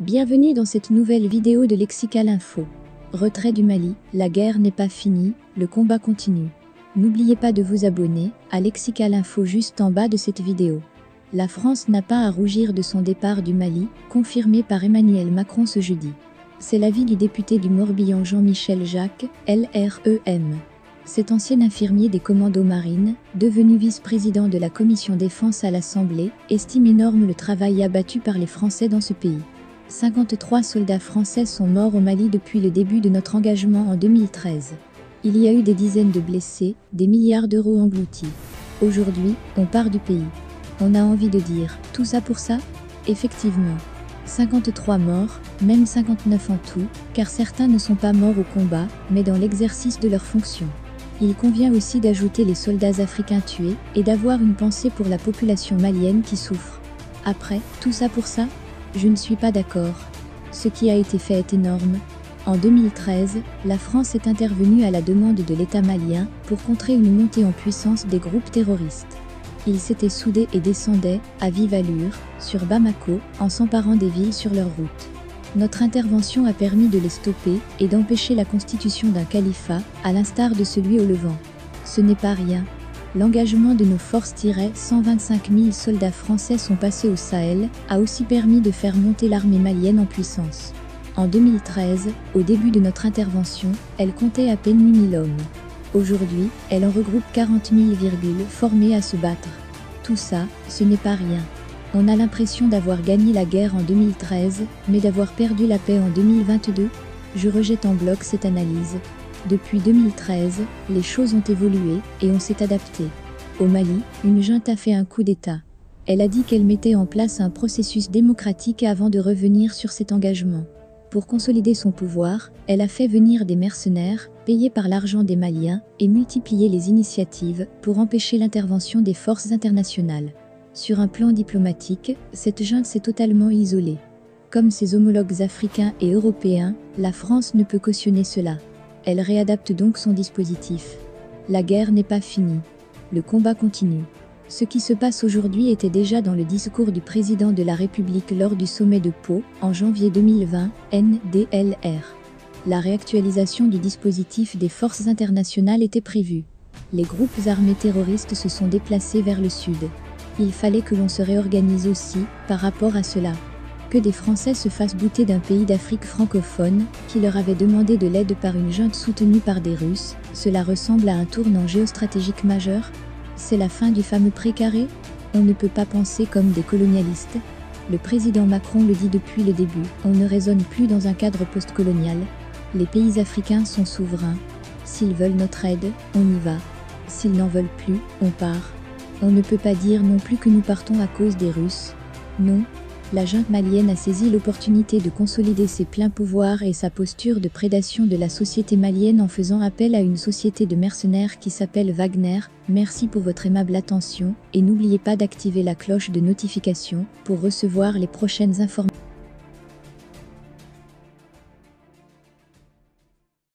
Bienvenue dans cette nouvelle vidéo de Lexical Info. Retrait du Mali, la guerre n'est pas finie, le combat continue. N'oubliez pas de vous abonner à Lexical Info juste en bas de cette vidéo. La France n'a pas à rougir de son départ du Mali, confirmé par Emmanuel Macron ce jeudi. C'est l'avis du député du Morbihan Jean-Michel Jacques, LREM. Cet ancien infirmier des commandos marines, devenu vice-président de la commission défense à l'Assemblée, estime énorme le travail abattu par les Français dans ce pays. 53 soldats français sont morts au Mali depuis le début de notre engagement en 2013. Il y a eu des dizaines de blessés, des milliards d'euros engloutis. Aujourd'hui, on part du pays. On a envie de dire, tout ça pour ça? Effectivement. 53 morts, même 59 en tout, car certains ne sont pas morts au combat, mais dans l'exercice de leurs fonctions. Il convient aussi d'ajouter les soldats africains tués, et d'avoir une pensée pour la population malienne qui souffre. Après, tout ça pour ça? Je ne suis pas d'accord. Ce qui a été fait est énorme. En 2013, la France est intervenue à la demande de l'État malien pour contrer une montée en puissance des groupes terroristes. Ils s'étaient soudés et descendaient, à vive allure, sur Bamako, en s'emparant des villes sur leur route. Notre intervention a permis de les stopper et d'empêcher la constitution d'un califat, à l'instar de celui au Levant. Ce n'est pas rien. L'engagement de nos forces-125 000 soldats français sont passés au Sahel, a aussi permis de faire monter l'armée malienne en puissance. En 2013, au début de notre intervention, elle comptait à peine 8 000 hommes. Aujourd'hui, elle en regroupe 40 000, formés à se battre. Tout ça, ce n'est pas rien. On a l'impression d'avoir gagné la guerre en 2013, mais d'avoir perdu la paix en 2022. Je rejette en bloc cette analyse. Depuis 2013, les choses ont évolué et on s'est adapté. Au Mali, une junte a fait un coup d'État. Elle a dit qu'elle mettait en place un processus démocratique avant de revenir sur cet engagement. Pour consolider son pouvoir, elle a fait venir des mercenaires, payés par l'argent des Maliens, et multiplier les initiatives pour empêcher l'intervention des forces internationales. Sur un plan diplomatique, cette junte s'est totalement isolée. Comme ses homologues africains et européens, la France ne peut cautionner cela. Elle réadapte donc son dispositif. La guerre n'est pas finie. Le combat continue. Ce qui se passe aujourd'hui était déjà dans le discours du président de la République lors du sommet de Pau, en janvier 2020, NDLR. La réactualisation du dispositif des forces internationales était prévue. Les groupes armés terroristes se sont déplacés vers le sud. Il fallait que l'on se réorganise aussi, par rapport à cela. Que des Français se fassent bouter d'un pays d'Afrique francophone, qui leur avait demandé de l'aide par une junte soutenue par des Russes, cela ressemble à un tournant géostratégique majeur. C'est la fin du fameux précaré? On ne peut pas penser comme des colonialistes. Le président Macron le dit depuis le début, on ne raisonne plus dans un cadre postcolonial. Les pays africains sont souverains. S'ils veulent notre aide, on y va. S'ils n'en veulent plus, on part. On ne peut pas dire non plus que nous partons à cause des Russes. Non. La junte malienne a saisi l'opportunité de consolider ses pleins pouvoirs et sa posture de prédation de la société malienne en faisant appel à une société de mercenaires qui s'appelle Wagner. Merci pour votre aimable attention et n'oubliez pas d'activer la cloche de notification pour recevoir les prochaines informations.